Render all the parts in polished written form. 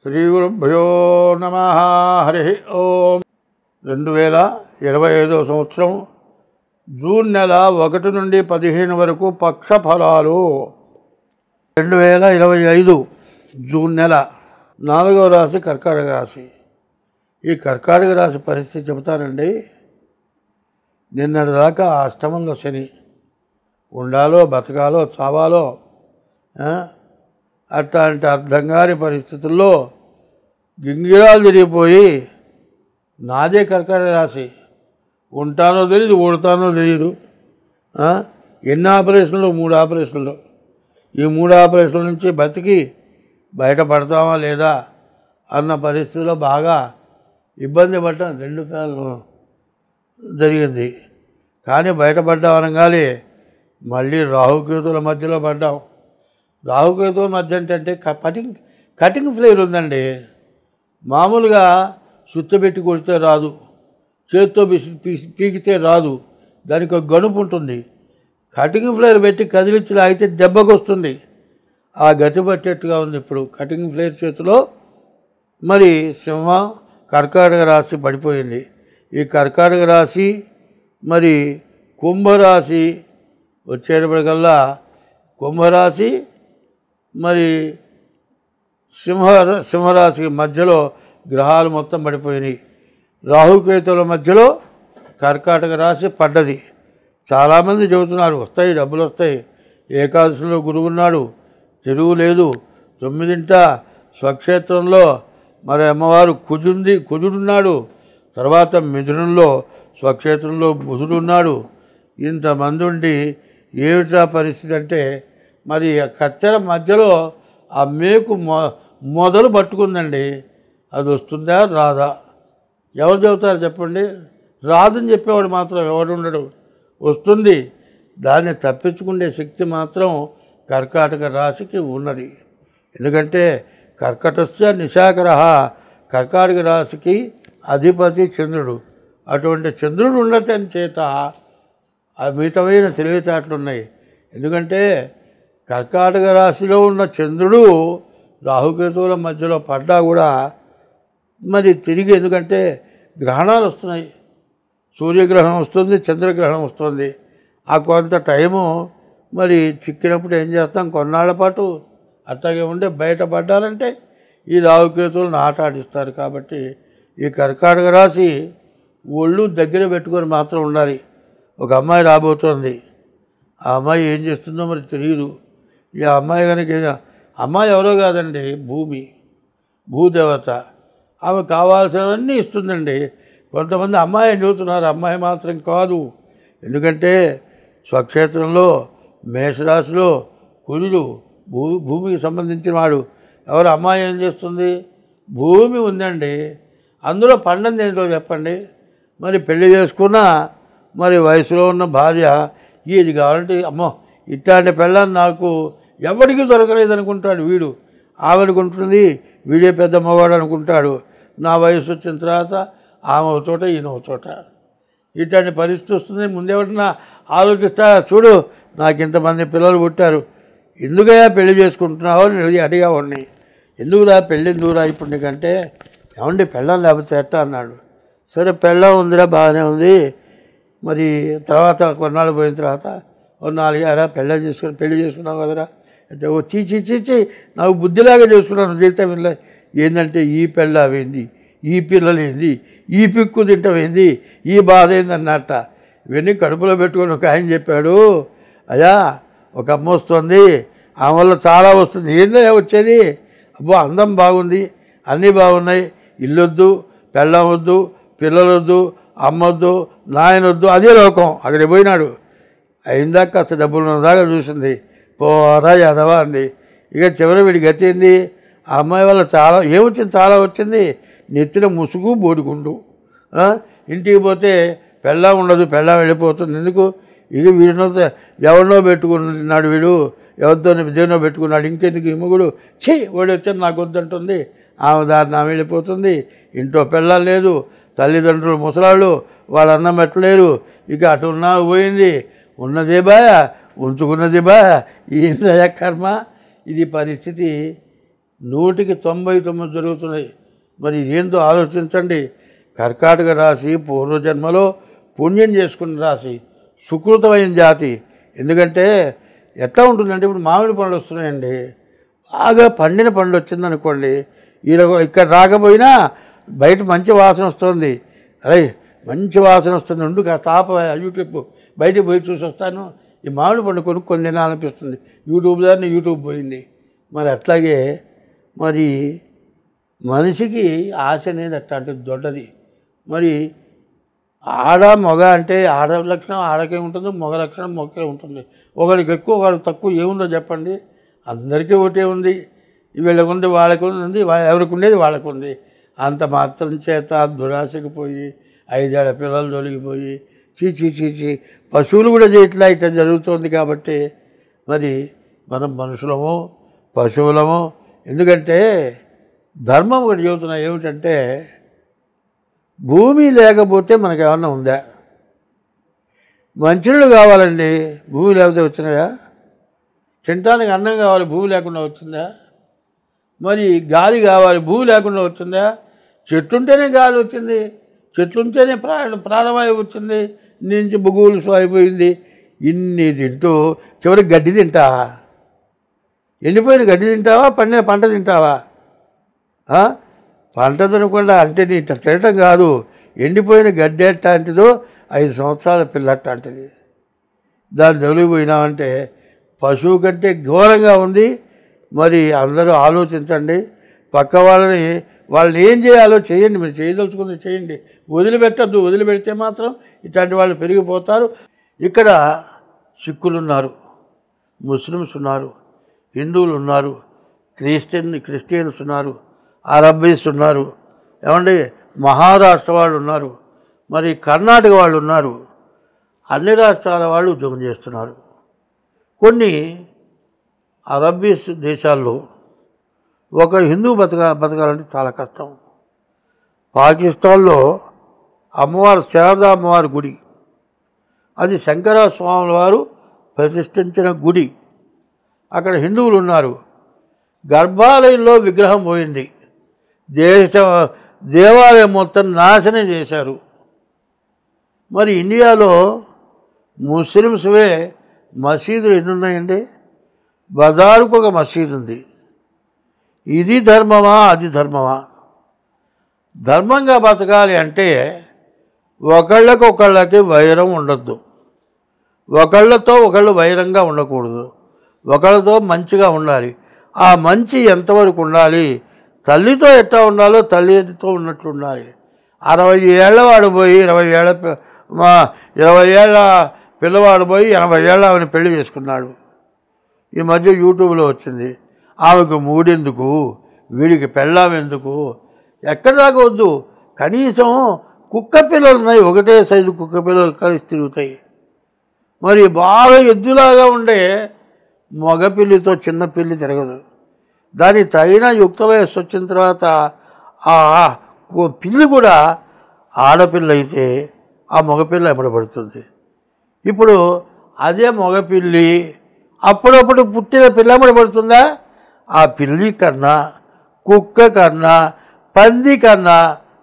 శ్రీగురుభ్యో నమః. హరి ఓం. 2025 సంవత్సరం జూన్ నెల 1 నుండి 15 వరకు పక్ష ఫలాలు. 2025 జూన్ నెల 4వ రాశి కర్కాటక రాశి. ఈ కర్కాటక రాశి పరిస్థితి చెబుతానండి. నిన్నటిదాకా అష్టమంలో శని, ఉండాలో బతకాలో చావాలో అట్లాంటి అర్థం కాని పరిస్థితుల్లో గింగిరాలు తిరిగిపోయి నాదే కర్కాటక రాశి, ఉంటానో తెలియదు ఓడతానో తెలియదు. ఎన్ని ఆపరేషన్లు? 3 ఆపరేషన్లు. ఈ 3 ఆపరేషన్ల నుంచి బతికి బయటపడతామా లేదా అన్న పరిస్థితిలో బాగా ఇబ్బంది పడ్డాం. 2 ఫ్యాన్లు జరిగింది. కానీ బయటపడ్డాం అనగానే మళ్ళీ రాహుకేతుల మధ్యలో పడ్డాం. రాహుకేతుల మధ్య అంటే కటింగ్ ఫ్లేర్ ఉందండి. మామూలుగా సుత్త పెట్టి కొడితే రాదు, చేతితో పీకితే రాదు, దానికి ఒక గణుపు ఉంటుంది. కటింగ్ ఫ్లేర్ పెట్టి కదిలించి లాగితే దెబ్బకు వస్తుంది. ఆ గతి పట్టేట్టుగా ఉంది ఇప్పుడు కటింగ్ ఫ్లేర్ చేతిలో. మరి సింహం కర్కాటక రాశి పడిపోయింది. ఈ కర్కాటక రాశి మరి కుంభరాశి వచ్చేటప్పటికల్లా కుంభరాశి మరి సింహరాశికి మధ్యలో గ్రహాలు మొత్తం పడిపోయినాయి. రాహుకేతుల మధ్యలో కర్కాటక రాశి పడ్డది. చాలామంది చెబుతున్నారు వస్తాయి, డబ్బులు వస్తాయి. ఏకాదశిలో గురువు ఉన్నాడు, తిరుగు లేదు. 9ంట స్వక్షేత్రంలో మరి అమ్మవారు కుజుడున్నాడు. తర్వాత మిథునంలో స్వక్షేత్రంలో బుధుడున్నాడు. ఇంతమంది ఉండి ఏమిటా పరిస్థితి అంటే మరి కత్తెర మధ్యలో ఆ మేకు మొదలు పట్టుకుందండి. అది వస్తుందా రాదా? ఎవరు చెబుతారు చెప్పండి? రాదని చెప్పేవాడు మాత్రం ఎవడు ఉండడు. వస్తుంది. దాన్ని తప్పించుకునే శక్తి మాత్రం కర్కాటక రాశికి ఉన్నది. ఎందుకంటే కర్కటస్య నిశాకరః, కర్కాటక రాశికి అధిపతి చంద్రుడు. అటువంటి చంద్రుడు ఉండటం చేత అమితమైన తెలివితేటలు ఉన్నాయి. ఎందుకంటే కర్కాటక రాశిలో ఉన్న చంద్రుడు రాహుకేతువుల మధ్యలో పడ్డా కూడా మరి తిరిగి, ఎందుకంటే గ్రహణాలు వస్తున్నాయి. సూర్యగ్రహణం వస్తుంది, చంద్రగ్రహణం వస్తుంది. ఆ కొంత టైము మరి చిక్కినప్పుడు ఏం చేస్తాం, కొన్నాళ్ల పాటు అట్లాగే ఉండే బయటపడ్డారంటే ఈ రాహుకేతువులను ఆట ఆడిస్తారు. కాబట్టి ఈ కర్కాటక రాశి ఒళ్ళు దగ్గర పెట్టుకొని మాత్రం ఉండాలి. ఒక అమ్మాయి రాబోతోంది. ఆ అమ్మాయి ఏం చేస్తుందో మరి తెలియదు. ఈ అమ్మాయి కనుక, అమ్మాయి ఎవరో కాదండి, భూదేవత. ఆమె కావాల్సినవన్నీ ఇస్తుందండి. కొంతమంది అమ్మాయిని చూస్తున్నారు, అమ్మాయి మాత్రం కాదు. ఎందుకంటే స్వక్షేత్రంలో మేషరాశిలో కుజుడు భూమికి సంబంధించిన వాడు. ఎవరు? అమ్మాయి ఏం చేస్తుంది? భూమి ఉందండి, అందులో పండింది ఏంటో చెప్పండి. మరి పెళ్లి చేసుకున్న మరి వయసులో ఉన్న భార్య ఇది కావాలంటే అమ్మో ఇట్లాంటి పెళ్ళాన్ని నాకు ఎవరికి దొరకలేదు అనుకుంటాడు వీడు. ఆమెనుకుంటుంది వీడే పెద్ద మగవాడు అనుకుంటాడు. నా వయసు వచ్చిన తర్వాత ఆమె ఒక చోట, ఈయన ఒక చోట, ఇట్లాంటి పరిస్థితి వస్తుంది. ముందెవరన్నా ఆలోచిస్తా, చూడు నాకు ఇంతమంది పిల్లలు పుట్టారు, ఎందుకయ్యా పెళ్లి చేసుకుంటున్నావు అని అడిగావాడిని. ఎందుకురా పెళ్ళి ఎందుకురా ఇప్పుడు నీకంటే, ఏమండి పెళ్ళం లేకపోతే ఎట్టా అన్నాడు. సరే పెళ్ళం ఉందిరా, బాగానే ఉంది. మరి తర్వాత కొన్నాళ్ళు పోయిన తర్వాత 4 ఏరా పెళ్లి చేసుకున్నావు కదరా అంటే, ఓ చీచి నాకు బుద్ధిలాగా చేసుకున్నాను జీవితం. ఏంటంటే ఈ పెళ్ళావేంది, ఈ పిల్లలేంది, ఈ పిక్కు తింటమేంది, ఈ బాధ ఏంది అన్నట్ట. ఇవన్నీ కడుపులో పెట్టుకొని ఒక ఆయన చెప్పాడు, అయ్యా ఒక అమ్మ వస్తుంది, ఆమె వల్ల చాలా వస్తుంది. ఏందయ్యా వచ్చేది? అబ్బో అందం బాగుంది, అన్నీ బాగున్నాయి, ఇల్లొద్దు, పెళ్ళం వద్దు, పిల్లలొద్దు, అమ్మొద్దు, నాయనొద్దు, అదే లోకం. అక్కడికి పోయినాడు. అయిందాక కాస్త డబ్బులు ఉన్నదాకా చూసింది, పోరా యాదవా అంది. ఇక చివరి వీడి గతి ఏంది? ఆ అమ్మాయి వల్ల చాలా ఏమొచ్చింది, చాలా వచ్చింది. నెత్తిన ముసుగు బోడిగుండు. ఇంటికి పోతే పెళ్ళం ఉండదు, పెళ్ళం వెళ్ళిపోతుంది. ఎందుకు? ఇక వీడినో ఎవరినో పెట్టుకున్నాడు, వీడు ఎవరితో దేనో పెట్టుకున్నాడు. ఇంకెందుకు ఈ మొగుడు వాడు వచ్చాను నాకు వద్దంటుంది. ఆమె దారిని ఆమె వెళ్ళిపోతుంది. ఇంట్లో పెళ్ళం లేదు, తల్లిదండ్రులు ముసలాళ్ళు, వాళ్ళు అన్నం పెట్టలేరు. ఇక అటు ఉన్నా పోయింది, ఉన్నదే బాయ్ ఉంచుకున్నది బాయ్, ఏందయ్యా కర్మ. ఇది పరిస్థితి. 99 జరుగుతున్నాయి. మరి ఏందో ఆలోచించండి. కర్కాటక రాశి పూర్వజన్మలో పుణ్యం చేసుకున్న రాశి, సుకృతమైన జాతి. ఎందుకంటే ఎట్లా ఉంటుందంటే ఇప్పుడు మామిడి పండ్లు వస్తున్నాయండి, బాగా పండిన పండు వచ్చిందనుకోండి, ఇక్కడ రాకపోయినా బయట మంచి వాసన వస్తుంది. అరే మంచి వాసన వస్తుంది, ఉండు కాస్త యూట్యూబ్ బయటకు పోయి చూసి వస్తాను, ఈ మామిడి పండు కొనుక్కొని తినాలనిపిస్తుంది. యూట్యూబ్ పోయింది. మరి అట్లాగే మరి మనిషికి ఆశ అనేది అట్లాంటిది దొడ్డది. మరి ఆడ మగ అంటే ఆడ లక్షణం ఆడకే ఉంటుంది, మగ లక్షణం మొక్కే ఉంటుంది. ఒకరికి ఎక్కువ ఒకరికి తక్కువ ఏముందో చెప్పండి? అందరికీ ఒకటే ఉంది. వీళ్ళకు ఉంది, వాళ్ళకు ఉంది, ఎవరికి ఉండేది వాళ్ళకు ఉంది. అంత మాత్రం చేత దురాశకు పోయి 5 ఏళ్ల పిల్లలు తొలగిపోయి చీ పశువులు కూడా ఇట్లా జరుగుతుంది. కాబట్టి మరి మనం మనుషులము పశువులము. ఎందుకంటే ధర్మం ఒకటి చెబుతున్నా, ఏమిటంటే భూమి లేకపోతే మనకు ఏమన్నా ఉందా? మంచినీళ్ళు కావాలండి, భూమి లేకపోతే వచ్చినాయా? తినటానికి అన్నం కావాలి, భూమి లేకుండా వచ్చిందా? మరి గాలి కావాలి, భూమి లేకుండా వచ్చిందా? చెట్లుంటేనే గాలి వచ్చింది, చెట్లుంటేనే ప్రాణవాయువు వచ్చింది, నుంచి బొగ్గులు అయిపోయింది. ఇన్ని తింటూ చివరికి గడ్డి తింటావా? ఎండిపోయిన గడ్డి తింటావా? పండిన పంట తింటావా? పంట తినకుండా అంటే నీ తినటం కాదు, ఎండిపోయిన గడ్డి ఎట్లాంటిదో 5 సంవత్సరాల పిల్ల అట్లాంటిది. దాన్ని తొలిగిపోయినామంటే పశువు కంటే ఘోరంగా ఉంది. మరి అందరూ ఆలోచించండి. పక్క వాళ్ళని ఏం చేయాలో చేయండి, మీరు చేయదలుచుకుంది చేయండి, వదిలిపెట్టద్దు. వదిలిపెడితే మాత్రం ఇట్లాంటి వాళ్ళు పెరిగిపోతారు. ఇక్కడ సిక్కులు ఉన్నారు, ముస్లిమ్స్ ఉన్నారు, హిందువులు ఉన్నారు, క్రిస్టియన్స్ ఉన్నారు, అరబ్బీస్ ఉన్నారు, ఏమండి మహారాష్ట్ర వాళ్ళు ఉన్నారు, మరి కర్ణాటక వాళ్ళు ఉన్నారు, అన్ని రాష్ట్రాల వాళ్ళు ఉద్యోగం చేస్తున్నారు. కొన్ని అరబ్బీస్ దేశాల్లో ఒక హిందూ బతకాలంటే చాలా కష్టం. పాకిస్తాన్లో అమ్మవారు శారదా అమ్మవారి గుడి, అది శంకరస్వాముల వారు ప్రతిష్ఠించిన గుడి. అక్కడ హిందువులు ఉన్నారు. గర్భాలయంలో విగ్రహం పోయింది, దేవాలయం మొత్తం నాశనం చేశారు. మరి ఇండియాలో ముస్లిమ్స్వే మసీదులు ఎన్ని ఉన్నాయండి? బజారుకు ఒక మసీదు ఉంది. ఇది ధర్మమా? అది ధర్మమా? ధర్మంగా బతకాలి అంటే ఒకళ్ళకి వైరం ఉండద్దు, ఒకళ్ళతో ఒకళ్ళు వైరంగా ఉండకూడదు, ఒకళ్ళతో మంచిగా ఉండాలి. ఆ మంచి ఎంతవరకు ఉండాలి? తల్లితో ఎట్లా ఉండాలో తల్లితో ఉన్నట్లు ఉండాలి. 60 ఏళ్ళ వాడు పోయి 20 ఏళ్ళ పిల్లవాడు పోయి 80 ఏళ్ళ ఆమెను పెళ్లి చేసుకున్నాడు. ఈ మధ్య యూట్యూబ్లో వచ్చింది. ఆమెకు మూడెందుకు, వీడికి పెళ్ళాం ఎందుకు? ఎక్కడి దాకా వద్దు. కనీసం కుక్క పిల్లలు ఉన్నాయి, ఒకటే సైజు కుక్క పిల్లలు కలిసి తిరుగుతాయి. మరి బాగా ఎద్దులాగా ఉండే మగపిల్లితో చిన్న పిల్లి తిరగదు. దానికి తగిన యుక్త వయస్సు వచ్చిన తర్వాత ఆ పిల్లి కూడా ఆడపిల్ల అయితే ఆ మగపిల్ల ఎమ్మడబడుతుంది. ఇప్పుడు అదే మగపిల్లి అప్పుడప్పుడు పుట్టిన పిల్ల ఎమ్మడబడుతుందా? ఆ పిల్లి కన్నా, కుక్క కన్నా, పంది కన్నా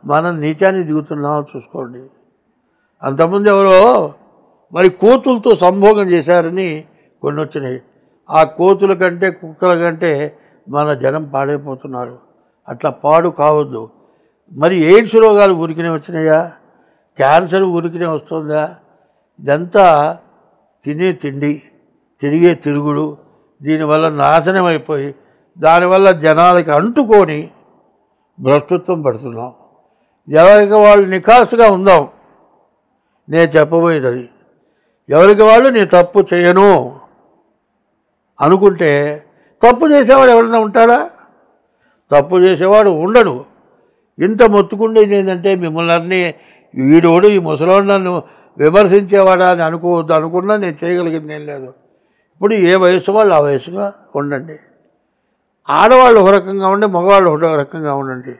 మనం నీచాన్ని దిగుతున్నామో చూసుకోండి. అంతకుముందు ఎవరో మరి కోతులతో సంభోగం చేశారని కొన్ని వచ్చినాయి. ఆ కోతుల కంటే కుక్కల కంటే మన జనం పాడైపోతున్నారు. అట్లా పాడు కావద్దు. మరి ఎయిడ్స్ రోగాలు ఊరికినే వచ్చినాయా? క్యాన్సర్ ఊరికినే వస్తుందా? ఇదంతా తినే తిండి, తిరిగే తిరుగుడు, దీనివల్ల నాశనం అయిపోయి దానివల్ల జనాలకి అంటుకొని భ్రష్టత్వం పడుతున్నాం. ఎవరికి వాళ్ళు నిఖాసుగా ఉందాం. నేను చెప్పబోయేది అది. ఎవరికి వాళ్ళు నేను తప్పు చేయను అనుకుంటే, తప్పు చేసేవాడు ఎవరైనా ఉంటాడా? తప్పు చేసేవాడు ఉండడు. ఇంత మొత్తుకుండేది ఏంటంటే మిమ్మల్ని అన్నీ వీడోడు ఈ ముసలోడు నన్ను విమర్శించేవాడా అని అనుకోవద్దు. అనుకున్నా నేను చేయగలిగింది ఏం లేదు. ఇప్పుడు ఏ వయసు వాళ్ళు ఆ వయసుగా ఉండండి. ఆడవాళ్ళు ఒక రకంగా ఉండి, మగవాళ్ళు ఒక రకంగా ఉండండి.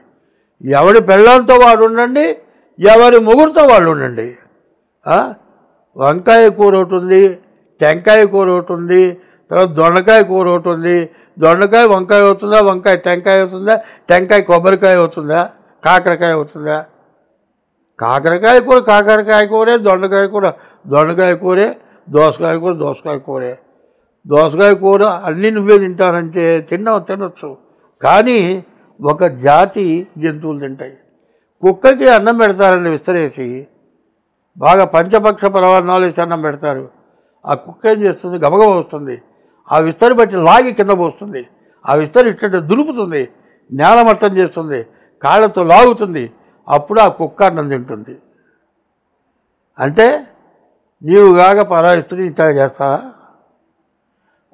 ఎవడి పెళ్ళంతో వాడు ఉండండి, ఎవరి మొగుడుతో వాళ్ళు ఉండండి. వంకాయ కూర ఒకటి ఉంది, టెంకాయ కూర ఒకటి ఉంది, తర్వాత దొండకాయ కూర ఒకటి ఉంది, దొండకాయ వంకాయ అవుతుందా, వంకాయ టెంకాయ అవుతుందా, టెంకాయ కొబ్బరికాయ అవుతుందా, కాకరకాయ అవుతుందా? కాకరకాయ కూర కాకరకాయ కూరే, దొండకాయ కూర దొండకాయ కూరే, దోసకాయ కూర దోసకాయ కూరే. దోసకాయ కూర అన్నీ నువ్వే తింటానంటే తినొచ్చు, కానీ ఒక జాతి జంతువులు తింటాయి. కుక్కకి అన్నం పెడతారండి విస్తరేసి, బాగా పంచపక్ష పరమాన్నాలు వేసి అన్నం పెడతారు. ఆ కుక్క ఏం చేస్తుంది, గబగబ వస్తుంది, ఆ విస్తరి బట్టి లాగి కింద పోస్తుంది, ఆ విస్తరి ఇట్లా దులుపుతుంది, నేలమట్టం చేస్తుంది, కాళ్ళతో లాగుతుంది, అప్పుడు ఆ కుక్క అన్నం తింటుంది. అంటే నీవు కాక పరాయి స్త్రీ ఇంత చేస్తావా?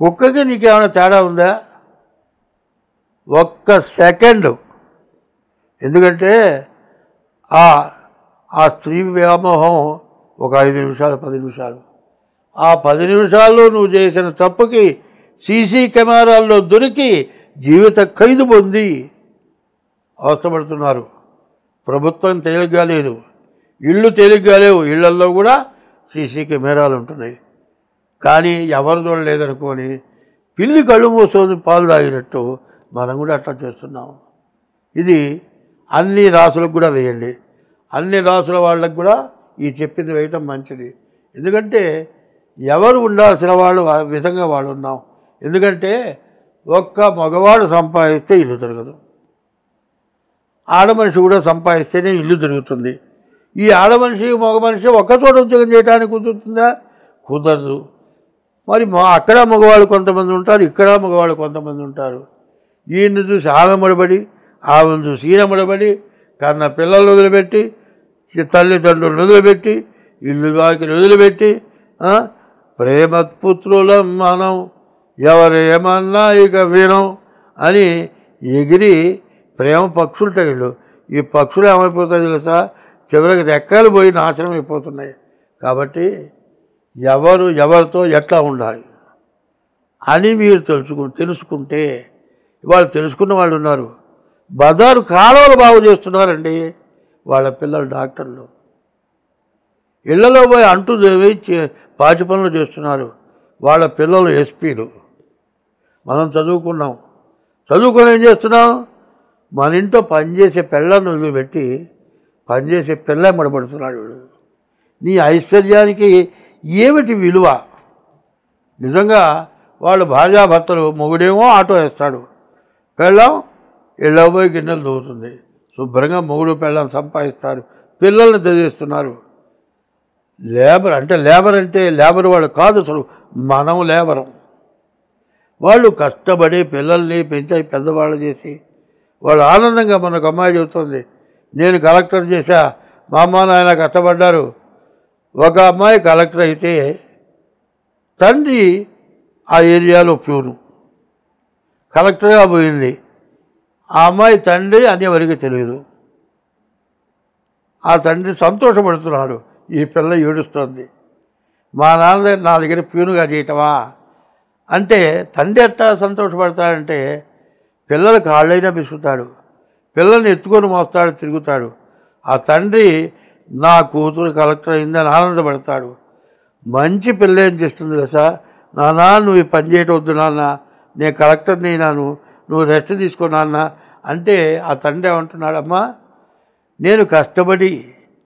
కుక్కకి నీకేమైనా తేడా ఉందా? ఒక్క సెకండు. ఎందుకంటే ఆ స్త్రీ వ్యామోహం ఒక 5 నిమిషాలు 10 నిమిషాలు, ఆ 10 నిమిషాల్లో నువ్వు చేసిన తప్పుకి సీసీ కెమెరాల్లో దొరికి జీవిత ఖైదు పొంది అవస్థపడుతున్నారు. ప్రభుత్వం తేలిగ్గా లేదు, ఇళ్ళు తేలిగ్గా లేవు, ఇళ్లల్లో కూడా సీసీ కెమెరాలు ఉంటున్నాయి. కానీ ఎవరు చూడలేదనుకొని పిల్లి కళ్ళు మూసుకొని పాలు తాగినట్టు మనం కూడా అట్లా చేస్తున్నాం. ఇది అన్ని రాసులకు కూడా వేయండి, అన్ని రాసుల వాళ్ళకు కూడా ఈ చెప్పింది వేయటం మంచిది. ఎందుకంటే ఎవరు ఉండాల్సిన వాళ్ళు ఆ విధంగా వాళ్ళు ఉన్నాం. ఎందుకంటే ఒక్క మగవాడు సంపాదిస్తే ఇల్లు తిరగదు, ఆడమనిషి కూడా సంపాదిస్తేనే ఇల్లు తిరుగుతుంది. ఈ ఆడమనిషి మగ మనిషి ఒక్కచోట ఉద్యోగం చేయడానికి కుదురుతుందా? కుదరదు. మరి అక్కడ మగవాళ్ళు కొంతమంది ఉంటారు, ఇక్కడ మగవాళ్ళు కొంతమంది ఉంటారు. ఈయన్ని చూసి ఆమె ముడబడి, ఆమెను చూసి ఈయన ముడబడి, కన్న పిల్లలు వదిలిపెట్టి, తల్లిదండ్రులను వదిలిపెట్టి, ఇల్లు వాకిలు వదిలిపెట్టి, ప్రేమపుత్రులం మనం ఎవరేమన్నా ఇక వినం అని ఎగిరి ప్రేమ పక్షులుంటాయి వీళ్ళు. ఈ పక్షులు ఏమైపోతాయి తెలుసా? చివరికి రెక్కలు పోయి నాశనం అయిపోతున్నాయి. కాబట్టి ఎవరు ఎవరితో ఎట్లా ఉండాలి అని మీరు తెలుసుకుంటే, వాళ్ళు తెలుసుకున్న వాళ్ళు ఉన్నారు. బజారు కాలువలు బాగు చేస్తున్నారండి వాళ్ళ పిల్లలు డాక్టర్లు, ఇళ్లలో పోయి అంటూ వేయించి పాచి పనులు చేస్తున్నారు వాళ్ళ పిల్లలు ఎస్పీలు. మనం చదువుకొని ఏం చేస్తున్నాం? మన ఇంట్లో పనిచేసే పిల్లలను వదిలిపెట్టి పనిచేసే పిల్ల మడబడుతున్నాడు వీడు. నీ ఐశ్వర్యానికి ఏమిటి విలువ? నిజంగా వాళ్ళు భార్యాభర్తలు, మొగుడేమో ఆటో వేస్తాడు, పెళ్ళం ఇళ్ళ పోయి గిన్నెలు దూవుతుంది, శుభ్రంగా మొగుడు పెళ్ళం సంపాదిస్తారు, పిల్లల్ని చదివిస్తున్నారు. లేబర్ అంటే లేబర్ వాళ్ళు కాదు, అసలు మనం లేబరం. వాళ్ళు కష్టపడి పిల్లల్ని పెంచి పెద్దవాళ్ళు చేసి వాళ్ళు ఆనందంగా, మనకు అమ్మాయి చెబుతుంది, నేను కలెక్టర్ చేశా, మా అమ్మ నాయన కష్టపడ్డారు. ఒక అమ్మాయి కలెక్టర్ అయితే తండ్రి ఆ ఏరియాలో ప్యూను, కలెక్టర్గా పోయింది. ఆ అమ్మాయి తండ్రి అని ఎవరికి తెలియదు. ఆ తండ్రి సంతోషపడుతున్నాడు, ఈ పిల్ల ఏడుస్తుంది, మా నాన్న నా దగ్గర ప్యూనుగా చేయటమా అంటే. తండ్రి ఎట్టా సంతోషపడతాడంటే పిల్లలు కాళ్ళైనా బిసుకుతాడు, పిల్లల్ని ఎత్తుకొని మోస్తాడు, తిరుగుతాడు. ఆ తండ్రి నా కూతురు కలెక్టర్ అయిందని ఆనందపడతాడు. మంచి పిల్ల ఏం చేస్తుంది కదా, నాన్న నువ్వు ఈ పని చేయటం వద్దు నాన్న, నేను కలెక్టర్ని అయినాను, నువ్వు రెస్ట్ తీసుకో నాన్న అంటే ఆ తండ్రి ఏమంటున్నాడు, అమ్మా నేను కష్టపడి